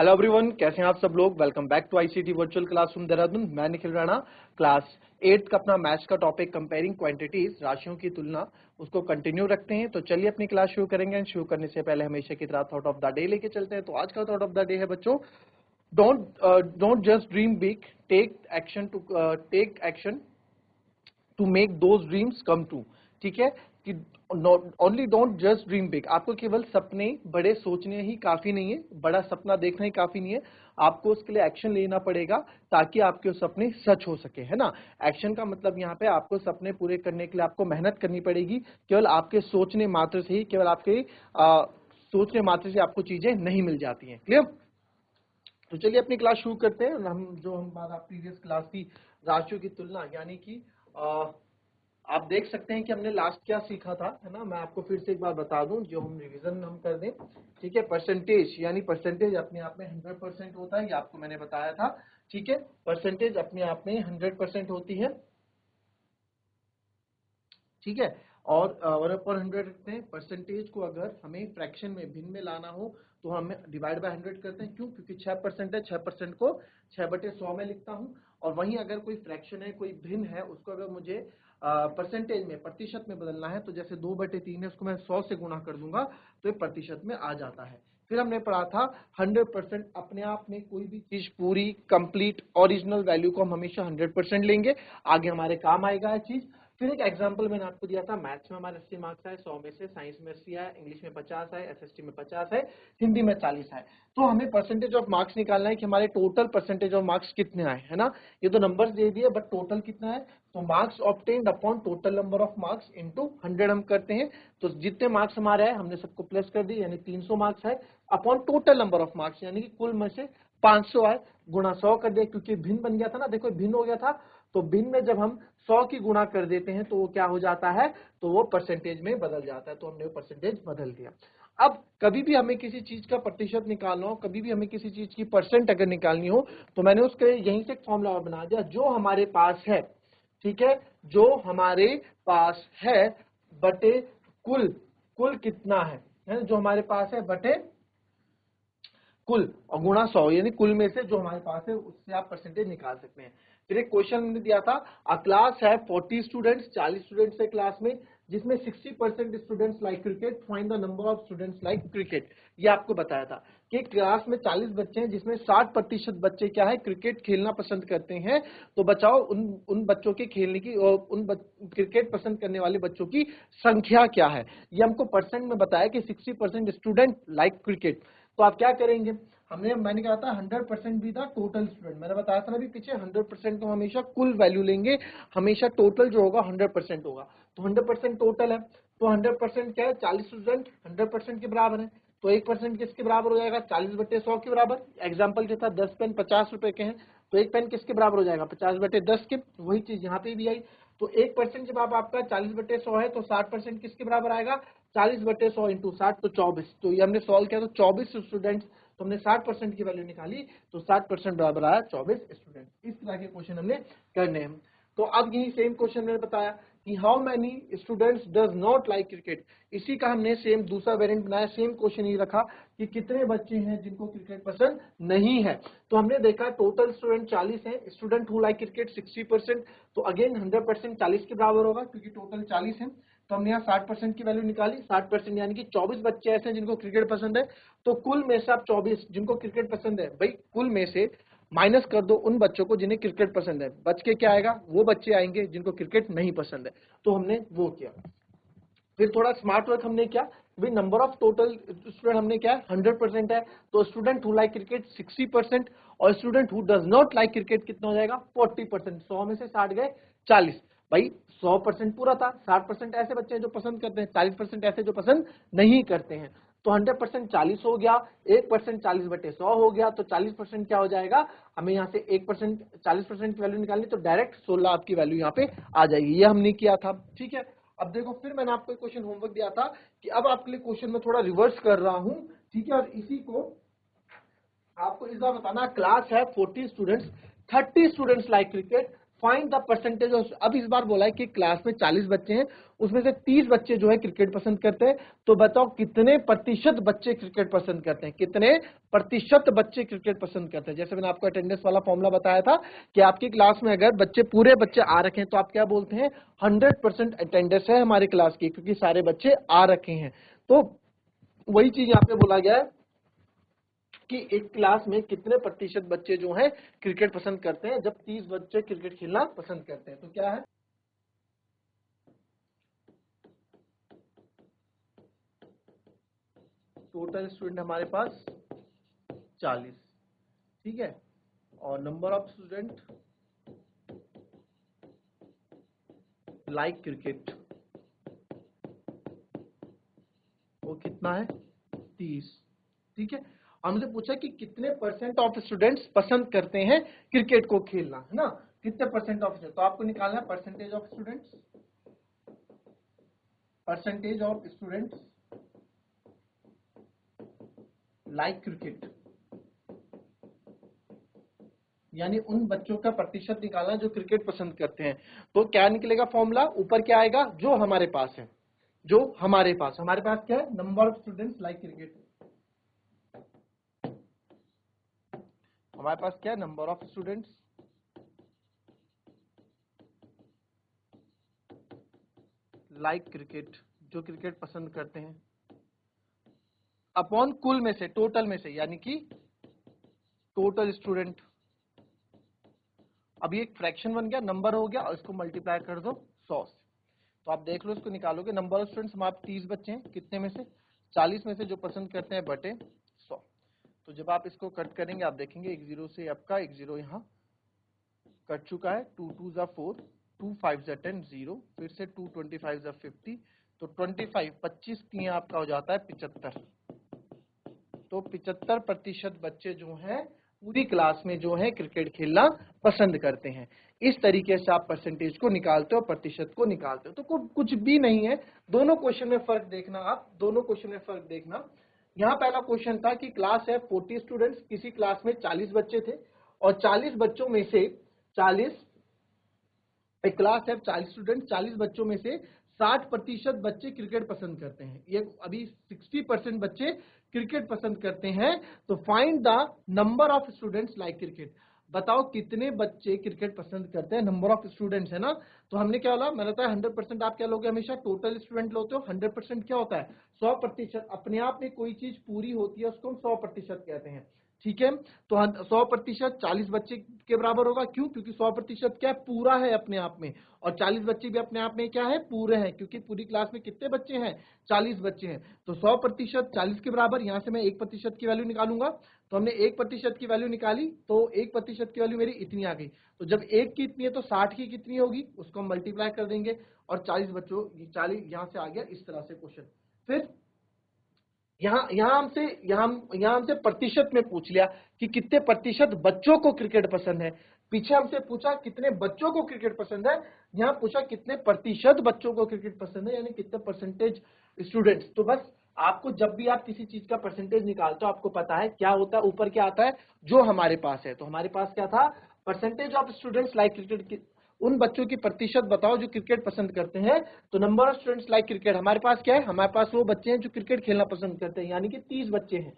Hello everyone, कैसे हैं आप सब लोग। Welcome back to ICT virtual classroom Dehradun. मैं निखिल राणा। क्लास 8 का अपना मैथ्स का टॉपिक कंपेयरिंग क्वांटिटीज, राशियों की तुलना, उसको कंटिन्यू रखते हैं। तो चलिए अपनी क्लास शुरू करेंगे। एंड शुरू करने से पहले हमेशा की तरह थॉट ऑफ द डे लेके चलते हैं। तो आज का थॉट ऑफ द डे है बच्चों, don't just dream big, take action to make those dreams come true. ठीक है कि only don't just dream big, आपको केवल सपने बड़े सोचने ही काफी नहीं है, बड़ा सपना देखना ही काफी नहीं है, आपको उसके लिए एक्शन लेना पड़ेगा ताकि आपके सपने सच हो सके, है ना। एक्शन का मतलब यहाँ पे आपको सपने पूरे करने के लिए आपको मेहनत करनी पड़ेगी। केवल आपके सोचने मात्र से ही, केवल आपके सोचने मात्र से आपको चीजें नहीं मिल जाती हैं। क्लियर। तो चलिए अपनी क्लास शुरू करते हैं। हम हमारा प्रीवियस क्लास थी राशियों की तुलना, यानी कि आप देख सकते हैं कि हमने लास्ट क्या सीखा था, है ना। मैं आपको फिर से एक बार बता दूं, जो हम रिवीजन हम कर दें। ठीक है, परसेंटेज, यानी परसेंटेज अपने आप में 100% होता है, ये आपको मैंने बताया था। ठीक है, परसेंटेज अपने आप में 100% होती है। ठीक है, और 1/100 रखते हैं। परसेंटेज को अगर हमें फ्रैक्शन में, भिन्न में लाना हो तो हम डिवाइड बाय 100 करते हैं। क्यों? क्योंकि 6% है, 6% को 6/100 में लिखता हूं। और वहीं अगर कोई फ्रैक्शन है, कोई भिन्न है, उसको अगर मुझे परसेंटेज में, प्रतिशत में बदलना है, तो जैसे 2/3 है, उसको मैं 100 से गुणा कर दूंगा तो ये प्रतिशत में आ जाता है। फिर हमने पढ़ा था 100%, अपने आप में कोई भी चीज पूरी, कंप्लीट, ओरिजिनल वैल्यू को हम हमेशा 100% लेंगे, आगे हमारे काम आएगा ये चीज। फिर एक एग्जांपल मैंने आपको दिया था, मैथ्स में हमारे 80 मार्क्स आए, 100 में से, साइंस में 80 आए, इंग्लिश में 50 आए, एसएसटी में 50 आए, हिंदी में 40 आए। तो हमें परसेंटेज ऑफ मार्क्स निकालना है कि हमारे टोटल परसेंटेज ऑफ मार्क्स कितने आए, है ना। ये तो नंबर्स दे दिए, बट टोटल कितना है, तो marks obtained upon total number of marks into 100 हम करते हैं। तो जितने मार्क्स हमारे आए हमने सबको प्लस कर दिए, यानी 300 मार्क्स है, upon total number of marks, यानी कि कुल में से 500 आए, गुणा 100 कर दिया, क्योंकि भिन्न बन गया था ना। देखो भिन्न हो गया था, तो भिन्न में जब हम 100 की गुणा कर देते हैं तो वो क्या हो जाता है, तो वो परसेंटेज में बदल जाता है। तो हमने वो परसेंटेज बदल दिया। अब कभी भी हमें किसी चीज का प्रतिशत निकालना हो, कभी भी हमें किसी चीज की परसेंट अगर निकालनी हो, तो मैंने उसके यहीं से एक फॉर्मूला बना दिया, जो हमारे पास है, ठीक है, जो हमारे पास है बटे कुल, कुल कितना है, जो हमारे पास है बटे कुल, और गुणा 100, यानी कुल में से जो हमारे पास है उससे आप परसेंटेज निकाल सकते हैं। फिर एक क्वेश्चन हमने दिया था, अ क्लास है 40 स्टूडेंट्स, 40 स्टूडेंट्स है क्लास में, जिसमें 60% students like cricket, find the number of students like cricket. ये आपको बताया था कि क्लास में 40 बच्चे हैं, जिसमें 60% बच्चे क्या है, क्रिकेट खेलना पसंद करते हैं। तो बचाओ उन बच्चों के खेलने की, और क्रिकेट पसंद करने वाले बच्चों की संख्या क्या है। ये हमको परसेंट में बताया कि 60% स्टूडेंट लाइक क्रिकेट। तो आप क्या करेंगे, मैंने कहा था 100% भी था टोटल स्टूडेंट, मैंने बताया था ना अभी पीछे, 100% तो हमेशा कुल वैल्यू लेंगे, हमेशा टोटल जो होगा 100% होगा। तो 100% टोटल है, तो 100% क्या है, 40 स्टूडेंट 100% के बराबर है। तो 1% किसके बराबर हो जाएगा, 40/100 के बराबर। एग्जाम्पल क्या था, 10 पेन 50 रुपए के हैं, तो एक पेन किसके बराबर हो जाएगा, 50/10 के। वही चीज यहाँ पे भी आई। तो 1% जब आपका 40/100 है, तो 60% किसके बराबर आएगा, 40/100 इंटू 60, तो 24। तो ये हमने सॉल्व किया, तो 24 स्टूडेंट्स, तो हमने 60% की वैल्यू निकाली, तो 60% बराबर आया 24 स्टूडेंट। इस तरह के क्वेश्चन हमने करने हैं। तो अब यही सेम क्वेश्चन मैंने बताया कि how many students does not like cricket, इसी का हमने सेम दूसरा वेरिएंट बनाया, सेम क्वेश्चन ही रखा कि कितने बच्चे हैं जिनको क्रिकेट पसंद नहीं है। तो हमने देखा टोटल स्टूडेंट 40 है, स्टूडेंट हु लाइक क्रिकेट 60%, तो अगेन 100% 40 के बराबर होगा, क्योंकि टोटल 40 है। तो हमने यहाँ 60% की वैल्यू निकाली, 60% यानी कि 24 बच्चे ऐसे हैं जिनको क्रिकेट पसंद है। तो कुल में से आप 24 जिनको क्रिकेट पसंद है, भाई कुल में से माइनस कर दो उन बच्चों को जिन्हें क्रिकेट पसंद है, बच के क्या आएगा, वो बच्चे आएंगे जिनको क्रिकेट नहीं पसंद है। तो हमने वो किया। फिर थोड़ा स्मार्ट वर्क हमने क्या, भाई नंबर ऑफ टोटल स्टूडेंट हमने क्या है, 100% है, तो स्टूडेंट हु लाइक क्रिकेट 60%, और student who does not like cricket कितना हो जाएगा, 40%। 100 में से 60 गए 40, भाई 100% पूरा था, 60% ऐसे बच्चे हैं जो पसंद करते हैं, 40% ऐसे जो पसंद नहीं करते हैं। तो 100% 40 हो गया, 1% 40/100 हो गया, तो 40% क्या हो जाएगा, हमें यहाँ से 1% 40% की वैल्यू निकालनी, तो डायरेक्ट 16 आपकी वैल्यू यहाँ पे आ जाएगी। ये हमने किया था, ठीक है। अब देखो, फिर मैंने आपको एक क्वेश्चन होमवर्क दिया था कि अब आपके लिए क्वेश्चन में थोड़ा रिवर्स कर रहा हूं, ठीक है। और इसी को आपको इस बार बताना, क्लास है 40 students, 30 students like cricket, find the percentage of, अब इस बार बोला है कि क्लास में 40 बच्चे हैं, उसमें से 30 बच्चे जो है क्रिकेट पसंद करते हैं, तो बताओ कितने प्रतिशत बच्चे क्रिकेट पसंद करते हैं, कितने प्रतिशत बच्चे क्रिकेट पसंद करते हैं। जैसे मैंने आपको अटेंडेंस वाला फॉर्मूला बताया था कि आपकी क्लास में अगर बच्चे पूरे बच्चे आ रखे हैं तो आप क्या बोलते हैं, 100% अटेंडेंस है हमारी क्लास की, क्योंकि सारे बच्चे आ रखे हैं। तो वही चीज यहाँ पे बोला गया है कि एक क्लास में कितने प्रतिशत बच्चे जो हैं क्रिकेट पसंद करते हैं, जब 30 बच्चे क्रिकेट खेलना पसंद करते हैं। तो क्या है, टोटल स्टूडेंट हमारे पास 40, ठीक है, और number of student like cricket वो कितना है, 30, ठीक है। हमसे पूछा कि कितने परसेंट ऑफ स्टूडेंट्स पसंद करते हैं क्रिकेट को खेलना, है ना, कितने परसेंट ऑफ, तो आपको निकालना है percentage of students, percentage of students like cricket, यानी उन बच्चों का प्रतिशत निकालना जो क्रिकेट पसंद करते हैं। तो क्या निकलेगा फॉर्मूला, ऊपर क्या आएगा, जो हमारे पास है, जो हमारे पास क्या है, number of students like cricket, हमारे पास क्या है, number of students like cricket, जो क्रिकेट पसंद करते हैं, अपॉन कुल में से, टोटल में से, यानी कि टोटल स्टूडेंट। अब ये एक फ्रैक्शन बन गया, नंबर हो गया, और इसको मल्टीप्लाई कर दो 100 से, तो आप देख लो इसको निकालोगे, नंबर ऑफ स्टूडेंट्स हमारे 30 बच्चे हैं, कितने में से, 40 में से, जो पसंद करते हैं बटे 100। तो जब आप इसको कट करेंगे आप देखेंगे एक जीरो से आपका एक जीरो यहाँ कट चुका है, 2 2 जा 4, 2 5 जा 10, 0, फिर से 2 25 जा 50, तो 25 की आपका हो जाता है 75। तो 75% बच्चे जो हैं पूरी क्लास में जो है क्रिकेट खेलना पसंद करते हैं। इस तरीके से आप परसेंटेज को निकालते हो, प्रतिशत को निकालते हो। तो कुछ भी नहीं है, दोनों क्वेश्चन में फर्क देखना, आप दोनों क्वेश्चन में फर्क देखना। यहाँ पहला क्वेश्चन था कि क्लास है 40 स्टूडेंट्स, किसी क्लास में 40 बच्चे थे, और 40 बच्चों में से 40, एक क्लास है 40 स्टूडेंट, 40 बच्चों में से 60% बच्चे क्रिकेट पसंद करते हैं, ये अभी 60% बच्चे क्रिकेट पसंद करते हैं। तो find the number of students like cricket, बताओ कितने बच्चे क्रिकेट पसंद करते हैं, नंबर ऑफ स्टूडेंट्स है ना। तो हमने क्या बोला, मैंने बताया 100% आप क्या लोगे, हमेशा टोटल स्टूडेंट लोगे हो। 100% क्या होता है, 100%, अपने आप में कोई चीज पूरी होती है उसको हम 100% कहते हैं, ठीक है। तो 100% 40 बच्चे के बराबर होगा, क्यों, क्योंकि 100% क्या है, पूरा है अपने आप में, और 40 बच्चे भी अपने आप में क्या है, पूरे हैं, क्योंकि पूरी क्लास में कितने बच्चे हैं, 40 बच्चे हैं। तो 100% 40 के बराबर, यहां से मैं 1% की वैल्यू निकालूंगा, तो हमने 1% की वैल्यू निकाली, तो 1% की वैल्यू मेरी इतनी आ गई। तो जब 1 की इतनी है तो 60 की कितनी होगी, उसको हम मल्टीप्लाई कर देंगे, और 40 बच्चों, 40 यहां से आ गया इस तरह से क्वेश्चन। फिर यहां हमसे प्रतिशत में पूछ लिया कि कितने प्रतिशत बच्चों को क्रिकेट पसंद है, पीछे हमसे पूछा कितने बच्चों को क्रिकेट पसंद है, यहां पूछा कितने प्रतिशत बच्चों को क्रिकेट पसंद है, यानी कितने परसेंटेज स्टूडेंट्स। तो बस आपको जब भी आप किसी चीज का परसेंटेज निकालते हो आपको पता है क्या होता है, ऊपर क्या आता है, जो हमारे पास है। तो हमारे पास क्या था, percentage of students like cricket, उन बच्चों की प्रतिशत बताओ जो क्रिकेट पसंद करते हैं। तो number of students like cricket, हमारे पास क्या है, हमारे पास वो बच्चे हैं जो क्रिकेट खेलना पसंद करते हैं, यानी कि 30 बच्चे हैं,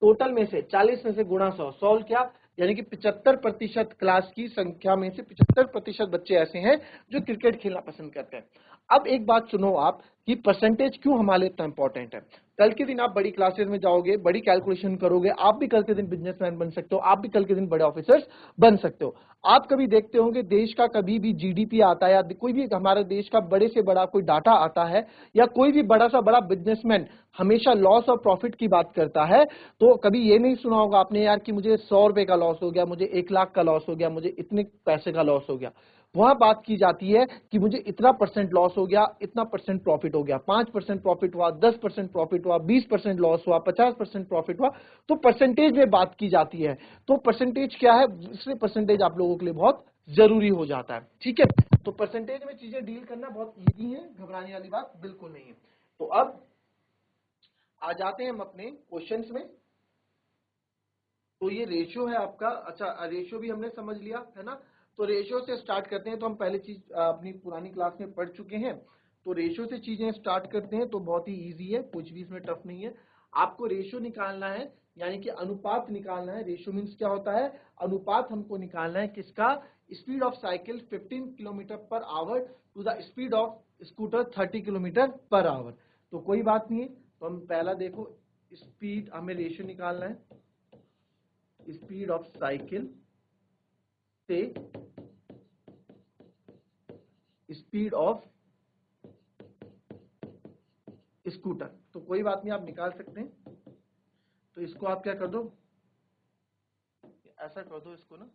टोटल में से 40 में से गुणा 100, सॉल्व क्या, यानी कि 75% क्लास की संख्या में से 75% बच्चे ऐसे हैं जो क्रिकेट खेलना पसंद करते हैं। अब एक बात सुनो आप कि परसेंटेज क्यों हमारे लिए इतना इंपॉर्टेंट है। कल के दिन आप बड़ी क्लासेस में जाओगे, बड़ी कैलकुलेशन करोगे, आप भी कल के दिन बिजनेसमैन बन सकते हो, आप भी कल के दिन बड़े ऑफिसर्स बन सकते हो। आप कभी देखते होंगे देश का कभी भी जीडीपी आता है, या कोई भी हमारे देश का बड़े से बड़ा कोई डाटा आता है, या कोई भी बड़ा सा बड़ा बिजनेसमैन हमेशा लॉस और प्रॉफिट की बात करता है, तो कभी ये नहीं सुना होगा आपने यार कि मुझे 100 रुपए का लॉस हो गया, मुझे 1 लाख का लॉस हो गया, मुझे इतने पैसे का लॉस हो गया। वहां बात की जाती है कि मुझे इतना परसेंट लॉस हो गया, इतना परसेंट प्रॉफिट हो गया, 5% प्रॉफिट हुआ, 10% प्रॉफिट हुआ, 20% लॉस हुआ, 50% प्रॉफिट हुआ। तो परसेंटेज में बात की जाती है। तो परसेंटेज क्या है, इसलिए परसेंटेज आप लोगों के लिए बहुत जरूरी हो जाता है, ठीक है। तो परसेंटेज में चीजें डील करना बहुत इजी है, घबराने वाली बात बिल्कुल नहीं है। तो अब आ जाते हैं हम अपने क्वेश्चंस में। तो ये रेशियो है आपका, अच्छा रेशियो भी हमने समझ लिया है ना। तो रेशियो से स्टार्ट करते हैं। तो हम पहले चीज अपनी पुरानी क्लास में पढ़ चुके हैं। तो रेशियो से चीजें स्टार्ट करते हैं, तो बहुत ही इजी है, कुछ भी इसमें टफ नहीं है। आपको रेशियो निकालना है, यानी कि अनुपात निकालना है। रेशियो मीन्स क्या होता है, अनुपात हमको निकालना है किसका, speed of cycle 15 kilometre per hour to the speed of scooter 30 kilometre per hour. तो कोई बात नहीं है, तो हम पहला देखो, स्पीड, हमें रेशियो निकालना है स्पीड ऑफ साइकिल से स्पीड ऑफ स्कूटर। तो कोई बात नहीं, आप निकाल सकते हैं। तो इसको आप क्या कर दो, ऐसा कर दो इसको ना,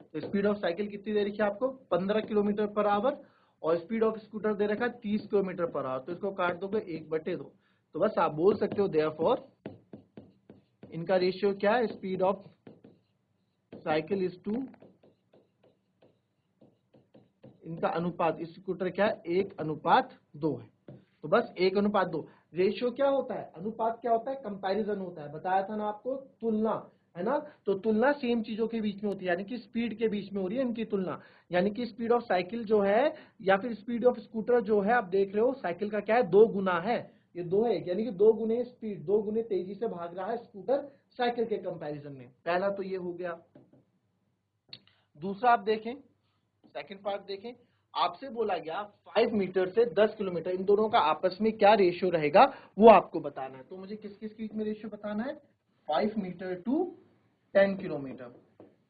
तो स्पीड ऑफ साइकिल कितनी दे रखी है आपको, 15 किलोमीटर पर आवर, और स्पीड ऑफ स्कूटर दे रखा है 30 किलोमीटर पर आवर। तो इसको काट दोगे 1/2। तो बस आप बोल सकते हो देयरफॉर इनका रेशियो क्या है, speed of cycle is to, इनका अनुपात स्कूटर क्या है, 1:2 है। तो बस 1:2। रेशियो क्या होता है, अनुपात क्या होता है, कंपैरिजन होता है, बताया था ना आपको, तुलना, है ना। तो तुलना सेम चीजों के बीच में होती है, यानी कि स्पीड के बीच में हो रही है इनकी तुलना। यानी कि स्पीड ऑफ साइकिल जो है या फिर स्पीड ऑफ स्कूटर जो है, आप देख रहे हो साइकिल का क्या है, 2 गुना है, ये 2 है, यानी कि 2 गुने स्पीड, 2 गुने तेजी से भाग रहा है स्कूटर साइकिल के कंपैरिजन में। पहला तो ये हो गया। दूसरा आप देखें, सेकंड पार्ट देखें, आपसे बोला गया 5 मीटर से 10 किलोमीटर, इन दोनों का आपस में क्या रेशियो रहेगा वो आपको बताना है। तो मुझे किस किस बीच में रेशियो बताना है, 5 मीटर टू 10 किलोमीटर।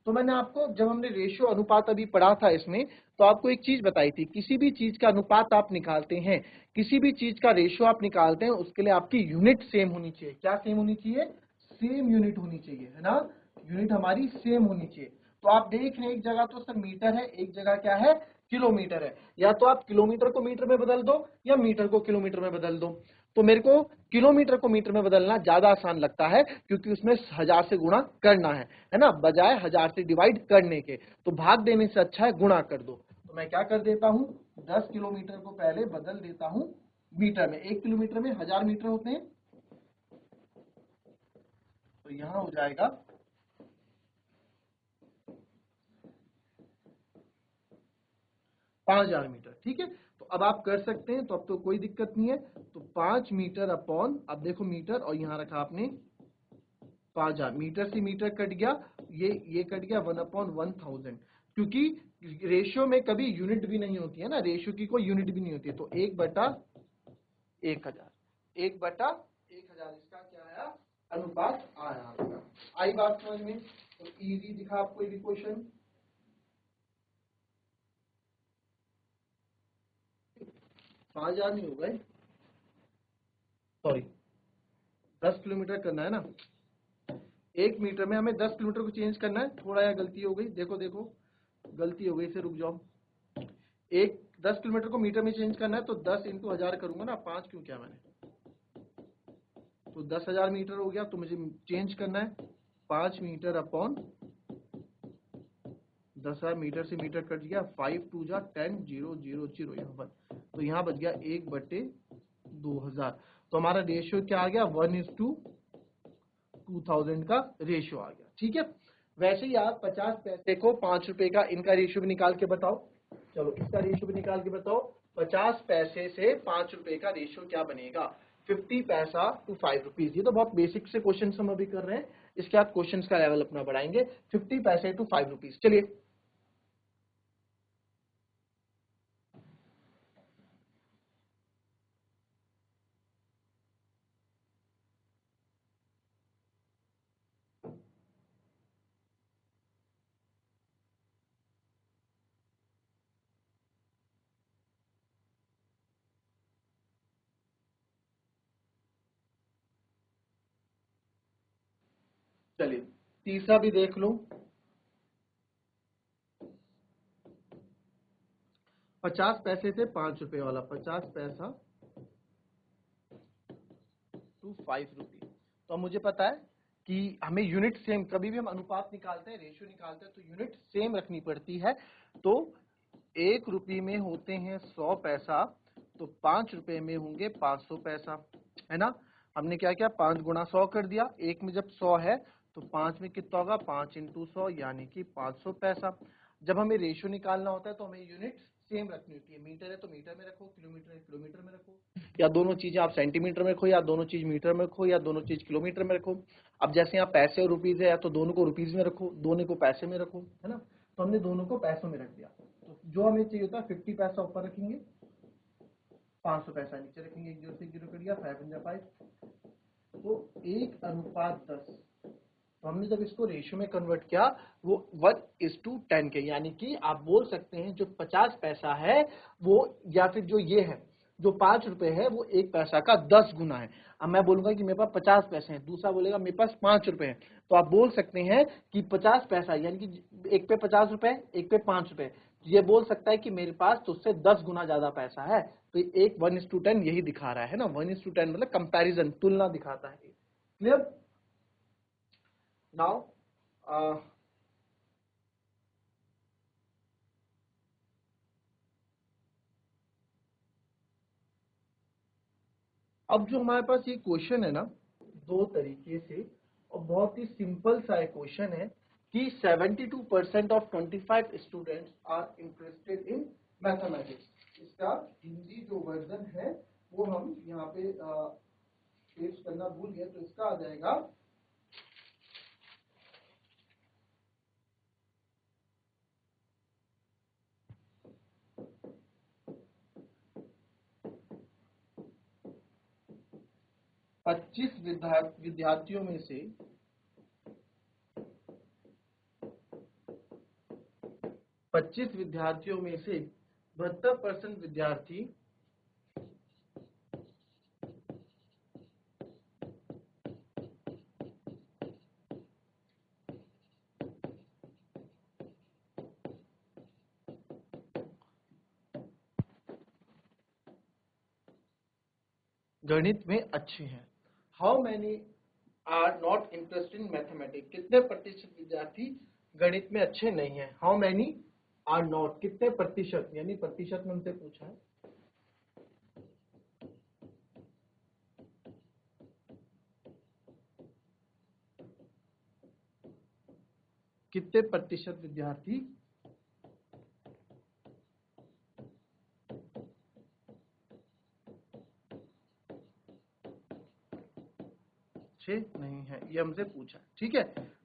तो मैंने आपको, जब हमने रेशियो अनुपात अभी पढ़ा था इसमें, तो आपको एक चीज बताई थी, किसी भी चीज का अनुपात आप निकालते हैं, किसी भी चीज का रेशियो आप निकालते हैं, उसके लिए आपकी यूनिट सेम होनी चाहिए। क्या सेम होनी चाहिए, सेम यूनिट होनी चाहिए, है ना, यूनिट हमारी सेम होनी चाहिए। तो आप देख रहे हैं एक जगह तो सर मीटर है, एक जगह क्या है, किलोमीटर है। या तो आप किलोमीटर को मीटर में बदल दो या मीटर को किलोमीटर में बदल दो। तो मेरे को किलोमीटर को मीटर में बदलना ज्यादा आसान लगता है, क्योंकि उसमें 1000 से गुणा करना है ना, बजाय 1000 से डिवाइड करने के। तो भाग देने से अच्छा है गुणा कर दो। तो मैं क्या कर देता हूं, 10 किलोमीटर को पहले बदल देता हूं मीटर में। 1 किलोमीटर में 1000 मीटर होते हैं, तो यहां हो जाएगा 5000 मीटर। ठीक है, तो अब आप कर सकते हैं, तो अब तो कोई दिक्कत नहीं है। तो 5 मीटर अपॉन, अब देखो मीटर, और यहां रखा आपने 5000, मीटर से मीटर कट गया, ये कट गया 1/1000, क्योंकि रेशियो में कभी यूनिट भी नहीं होती है ना, रेशियो की कोई यूनिट भी नहीं होती है। तो 1/1000, 1/1000 इसका क्या आया, अनुपात आया आपका। आई बात समझ में, तो इजी दिखा आपको ये भी क्वेश्चन। 5000 नहीं होगा, सॉरी, 10 किलोमीटर करना है ना, 1 मीटर में हमें 10 किलोमीटर को चेंज करना है। थोड़ा या गलती हो गई, देखो देखो गलती हो गई, इसे रुक जाओ। 10 किलोमीटर को मीटर में चेंज करना है, तो 10 इंटू 1000 करूंगा ना, 5 क्यों किया मैंने, तो 10,000 मीटर हो गया। तो मुझे चेंज करना है 5 मीटर अपॉन 10,000, मीटर से मीटर कट गया, 5 2 जा 10, 0 0 0 यहाँ पर, तो यहाँ बच गया 1/2000। तो हमारा रेशियो क्या आ गया, 1:2000 का रेशियो आ गया। ठीक है, वैसे ही आप 50 पैसे को 5 रुपए का, इनका रेशियो भी निकाल के बताओ। चलो इसका रेशियो भी निकाल के बताओ, 50 पैसे से 5 रुपए का रेशियो क्या बनेगा, 50 पैसा टू 5 रुपीज। ये तो बहुत बेसिक से क्वेश्चन हम अभी कर रहे हैं, इसके बाद क्वेश्चन का लेवल अपना बढ़ाएंगे। 50 पैसे टू 5 रुपीज, चलिए। चलिए तीसरा भी देख लो, 50 पैसे से 5 रुपए वाला, 50 पैसा टू 5 रुपीज। तो अब मुझे पता है कि हमें यूनिट सेम, कभी भी हम अनुपात निकालते हैं, रेशियो निकालते हैं, तो यूनिट सेम रखनी पड़ती है। तो 1 रुपये में होते हैं 100 पैसा, तो 5 रुपए में होंगे 500 पैसा, है ना। हमने क्या किया, 5 गुणा 100 कर दिया। एक में जब 100 है तो 5 में कितना होगा, 5 इंटू 100 यानी कि 500 पैसा। जब हमें रेशियो निकालना होता है तो हमें यूनिट सेम रखनी होती है, मीटर है तो मीटर में रखो, किलोमीटर है किलोमीटर में रखो, या दोनों चीजें आप सेंटीमीटर में रखो, या दोनों चीज मीटर में रखो, या दोनों चीज किलोमीटर में रखो। अब जैसे यहाँ पैसे और रुपीज है, या तो दोनों को रुपीज में रखो, दोनों को पैसे में रखो, है ना। तो हमने दोनों को पैसों में रख दिया। तो जो हमें चाहिए होता है 50 पैसा ऊपर रखेंगे, 500 पैसा नीचे रखेंगे, एक जीरो से जीरो कर दिया, 5 तो 1:10। तो हमने जब इसको रेशियो में कन्वर्ट किया वो 1:10 के, यानी कि आप बोल सकते हैं जो 50 पैसा है वो, या फिर जो ये है जो 5 रुपए है वो 1 पैसा का 10 गुना है। अब मैं बोलूंगा कि मेरे पास 50 पैसे हैं, दूसरा बोलेगा मेरे पास 5 रुपए हैं, तो आप बोल सकते हैं कि 50 पैसा यानी कि एक पे 50 रुपए, एक पे 5 रुपए, ये बोल सकता है कि मेरे पास तो उससे 10 गुना ज्यादा पैसा है। तो एक 1:10 यही दिखा रहा है ना, 1:10 मतलब कंपैरिजन, तुलना दिखाता है। क्लियर? नाउ अब जो हमारे पास ये क्वेश्चन है ना, दो तरीके से, और बहुत ही सिंपल सा एक क्वेश्चन है कि 72% of 25 students are interested in mathematics. इसका हिंदी जो वर्जन है वो हम यहाँ पे पेश करना भूल गए, तो इसका आ जाएगा 25 विद्यार्थियों में से 72% विद्यार्थी गणित में अच्छे हैं। How many are not interested in mathematics, कितने प्रतिशत विद्यार्थी गणित में अच्छे नहीं हैं। हाउ मैनी आर नॉट, कितने प्रतिशत, यानी प्रतिशत में हमसे पूछा है। कितने प्रतिशत विद्यार्थी अच्छे नहीं है, ये हमसे पूछा है। ठीक है,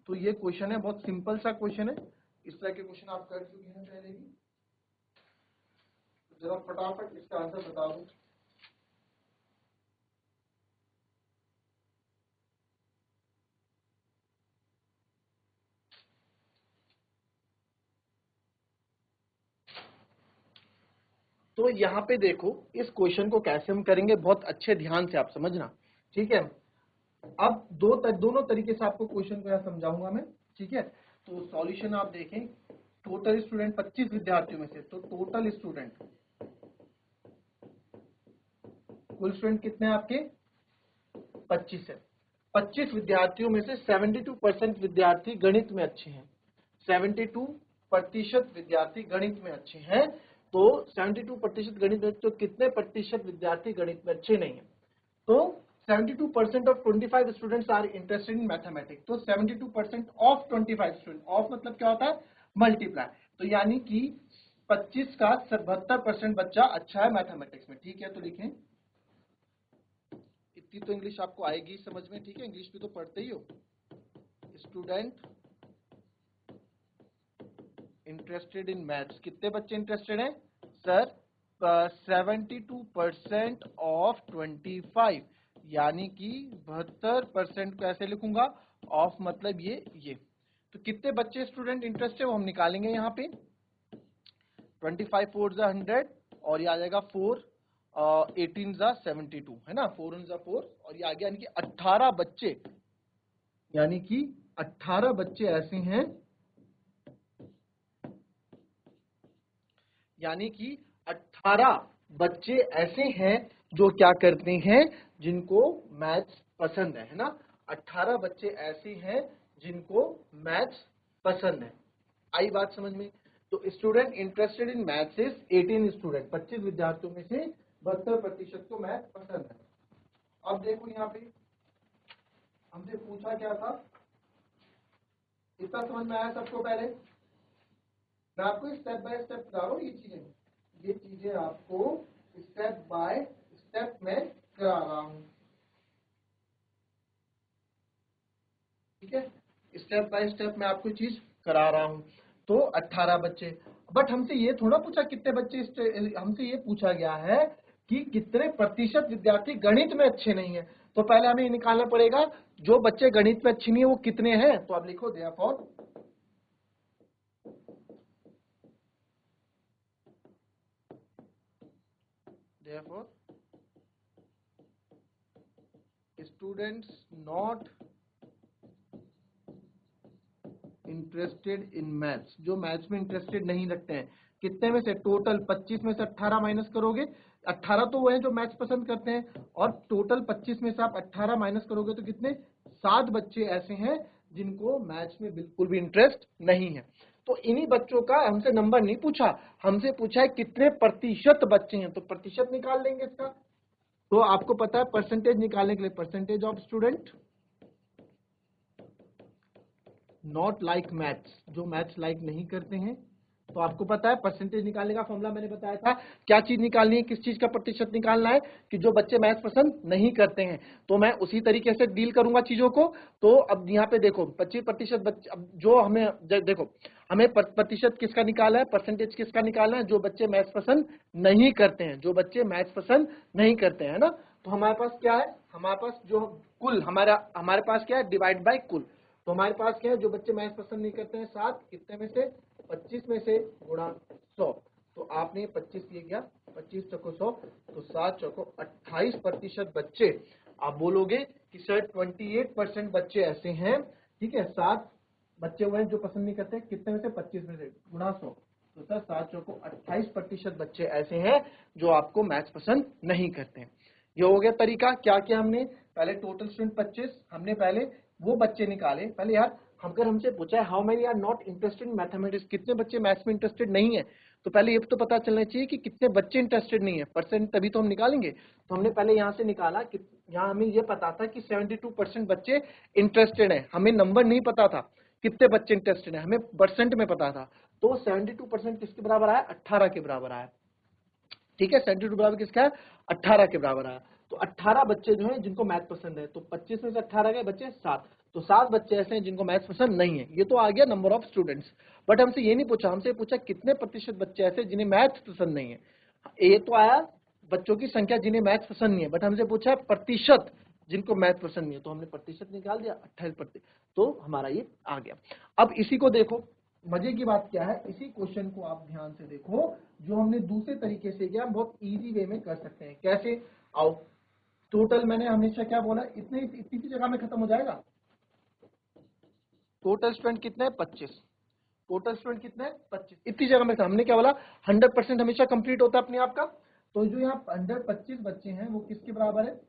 तो ये क्वेश्चन है, बहुत सिंपल सा क्वेश्चन है। इस तरह के क्वेश्चन आप कर चुके हैं पहले भी। जरा फटाफट इसका आंसर बता दो। तो यहाँ पे देखो इस क्वेश्चन को कैसे हम करेंगे, बहुत अच्छे ध्यान से आप समझना। ठीक है, अब दोनों तरीके से आपको क्वेश्चन को यहाँ समझाऊंगा मैं। ठीक है, तो सॉल्यूशन आप देखें, टोटल स्टूडेंट 25 विद्यार्थियों में से, तो टोटल स्टूडेंट, कुल स्टूडेंट कितने हैं आपके, 25 है। 25 विद्यार्थियों में से 72% विद्यार्थी गणित में अच्छे हैं। 72% विद्यार्थी गणित में अच्छे हैं। तो 72% गणित में, तो कितने प्रतिशत विद्यार्थी गणित में अच्छे नहीं है। तो 72% of 25 students are interested in mathematics. तो 72% ऑफ 25 स्टूडेंट, ऑफ मतलब क्या होता है, मल्टीप्लाई। तो यानी कि 25 का 72% बच्चा अच्छा है मैथमेटिक्स में। ठीक है, तो लिखें, इतनी तो इंग्लिश आपको आएगी समझ में। ठीक है, इंग्लिश भी तो पढ़ते ही हो। स्टूडेंट इंटरेस्टेड इन मैथ्स, कितने बच्चे इंटरेस्टेड हैं सर, 72% ऑफ 25, यानी कि 72% को ऐसे लिखूंगा, ऑफ मतलब ये। तो कितने बच्चे स्टूडेंट इंटरेस्ट है वो हम निकालेंगे यहाँ पे। 25 4 जा 100, और ये आ जाएगा 4 18 जा 72, है ना, 4 जा 4, और ये आ गया, यानी कि 18 बच्चे, यानी कि 18 बच्चे ऐसे हैं, यानी कि 18 बच्चे ऐसे हैं जो क्या करते हैं, जिनको मैथ्स पसंद है ना। 18 बच्चे ऐसे हैं जिनको मैथ्स पसंद है। आई बात समझ में। तो student interested in maths is 18 student, 25 विद्यार्थियों में से 72% को मैथ पसंद है। अब देखो यहाँ पे हमसे पूछा क्या था, इतना समझ में आया सबको? पहले मैं आपको स्टेप बाय स्टेप बता रहा हूँ, ये चीजें आपको स्टेप बाय स्टेप में करा रहा हूँ, ठीक है? स्टेप बाय स्टेप मैं आपको चीज करा रहा हूँ। तो 18 बच्चे, बट हमसे ये थोड़ा पूछा कितने बच्चे, हमसे ये पूछा गया है कि कितने प्रतिशत विद्यार्थी गणित में अच्छे नहीं है। तो पहले हमें निकालना पड़ेगा जो बच्चे गणित में अच्छे नहीं है वो कितने हैं। तो अब लिखो therefore students not interested in maths, जो मैथ्स में इंटरेस्टेड नहीं रखते हैं। कितने में से? टोटल 25 में से 18 माइनस करोगे, 18 तो वो हैं जो मैथ्स पसंद करते हैं, और टोटल 25 में से आप 18 माइनस करोगे तो कितने? 7 बच्चे ऐसे हैं जिनको मैथ्स में बिल्कुल भी इंटरेस्ट नहीं है। तो इन्हीं बच्चों का हमसे नंबर नहीं पूछा, हमसे पूछा है कितने प्रतिशत बच्चे हैं। तो प्रतिशत निकाल लेंगे इसका। तो आपको पता है परसेंटेज निकालने के लिए percentage of student not like maths, जो मैथ्स लाइक नहीं करते हैं। तो आपको पता है परसेंटेज निकालने का फॉर्मूला मैंने बताया था, क्या चीज निकालनी है, किस चीज का प्रतिशत निकालना है, कि जो बच्चे मैथ्स पसंद नहीं करते हैं। तो मैं उसी तरीके से डील करूंगा चीजों को। तो अब यहाँ पे देखो 25% बच्चे, अब जो हमें देखो हमें प्रतिशत किसका निकालना है, परसेंटेज किसका निकालना है, जो बच्चे मैथ्स पसंद नहीं करते हैं, जो बच्चे मैथ्स पसंद नहीं करते हैं ना। तो हमारे पास क्या है, हमारे पास जो कुल हमारे पास क्या है, डिवाइड बाय कुल। तो हमारे पास क्या है, जो बच्चे मैथ्स पसंद नहीं करते हैं 7, कितने में से? 25 में से गुणा 100। तो आपने 25 ये किया, 25 चौको 100, तो 7 चौको 28% बच्चे। आप बोलोगे कि सर 28% बच्चे ऐसे हैं, ठीक है, 7 बच्चे हुए हैं जो पसंद नहीं करते, कितने में से? 25 में से गुणा 100। तो सर 7 चौको 28% बच्चे ऐसे हैं जो आपको मैथ्स पसंद नहीं करते हैं। ये हो गया तरीका। क्या किया हमने? पहले टोटल स्टूडेंट 25, हमने पहले वो बच्चे निकाले। पहले यार अगर हमसे पूछा है how many are not interested in mathematics, कितने बच्चे मैथ्स में इंटरेस्टेड नहीं है, तो पहले ये तो पता चलना चाहिए कि कितने बच्चे इंटरेस्टेड नहीं है, परसेंट तभी तो हम निकालेंगे। तो हमने पहले यहाँ से निकाला कि यहाँ हमें ये पता था कि 72% बच्चे इंटरेस्टेड है, हमें नंबर नहीं पता था कितने बच्चे इंटरेस्टेड है, हमें परसेंट में पता था। तो 72% किसके बराबर आया? 18 के बराबर आया, ठीक है। 72 बराबर किसका है? 18 के बराबर आया। तो 18 बच्चे जो हैं जिनको मैथ पसंद है, तो 25 में से 18 गए बच्चे 7, तो 7 बच्चे ऐसे हैं जिनको मैथ्स पसंद नहीं है। ये तो आ गया नंबर ऑफ स्टूडेंट्स। बट हमसे ये नहीं पूछा, हमसे पूछा कितने प्रतिशत बच्चे ऐसे जिन्हें मैथ्स पसंद नहीं है। ये तो आया बच्चों की संख्या जिन्हें मैथ्स पसंद नहीं है, बट हमसे पूछा है प्रतिशत जिनको मैथ पसंद नहीं है, तो हमने प्रतिशत निकाल दिया 28%, तो हमारा ये आ गया। अब इसी को देखो, मजे की बात क्या है, इसी क्वेश्चन को आप ध्यान से देखो, जो हमने दूसरे तरीके से किया, बहुत इजी वे में कर सकते हैं। कैसे? आओ, टोटल मैंने हमेशा क्या बोला, इतनी सी जगह में खत्म हो जाएगा। टोटल स्टूडेंट कितने हैं? 25। टोटल स्टूडेंट कितने हैं? 25। इतनी जगह में हमने क्या बोला, 100% हमेशा कंप्लीट होता है अपने आप का। तो जो यहाँ 125 बच्चे हैं वो किसके बराबर है?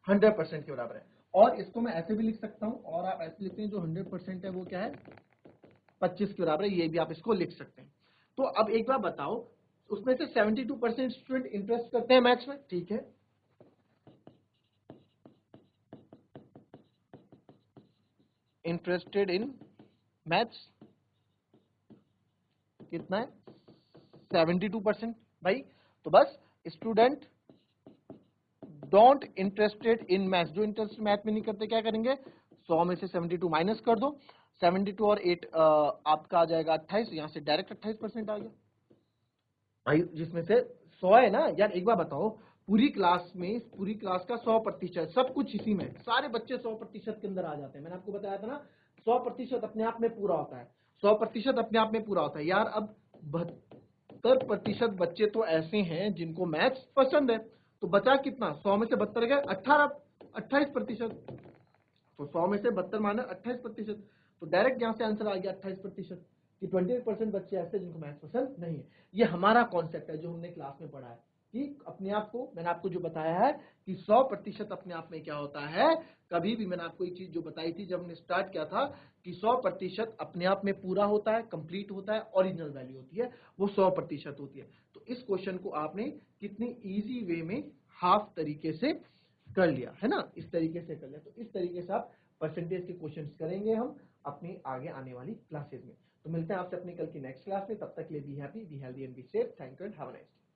100% के बराबर है। और इसको मैं ऐसे भी लिख सकता हूँ, और आप ऐसे लिखते हैं जो 100% है वो क्या है? 25 के बराबर है। ये भी आप इसको लिख सकते हैं। तो अब एक बार बताओ, उसमें से 72% स्टूडेंट इंटरेस्ट करते हैं मैथ्स में, ठीक है, इंटरेस्टेड इन मैथ्स कितना है? 72% भाई। तो बस student don't interested in maths, जो इंटरेस्ट मैथ में नहीं करते, क्या करेंगे? 100 में से 72 माइनस कर दो, 72 और 8 आपका आ जाएगा 28, यहां से डायरेक्ट 28% आ गया भाई, जिसमें से 100 है ना यार। एक बार बताओ, पूरी क्लास में, पूरी क्लास का 100%, सब कुछ इसी में, सारे बच्चे 100% के अंदर आ जाते हैं। मैंने आपको बताया था ना, 100% अपने आप में पूरा होता है, 100% अपने आप में पूरा होता है यार। अब 72% बच्चे तो ऐसे हैं जिनको मैथ्स पसंद है, तो बचा कितना? 100 में से 72 गए 18, 28%। तो 100 में से 72 माना 28%, तो डायरेक्ट यहां से आंसर आ गया 28%, कि 28% बच्चे ऐसे जिनको मैथ्स पसंद नहीं है। ये हमारा कॉन्सेप्ट है जो हमने क्लास में पढ़ा है, कि अपने आप को, मैंने आपको जो बताया है कि 100% अपने आप में क्या होता है, कभी भी मैंने आपको एक चीज जो बताई थी जब हमने स्टार्ट किया था, कि 100% अपने आप में पूरा होता है, कंप्लीट होता है, ओरिजिनल वैल्यू होती है, वो 100% होती है। तो इस क्वेश्चन को आपने कितनी इजी वे में, हाफ तरीके से कर लिया है ना, इस तरीके से कर लिया। तो इस तरीके से आप परसेंटेज के क्वेश्चंस करेंगे हम अपनी आगे आने वाली क्लासेज में। तो मिलते हैं आपसे अपनी कल की नेक्स्ट क्लास में, तब तक के लिए be happy, be healthy and be safe. Thank you and have a nice day.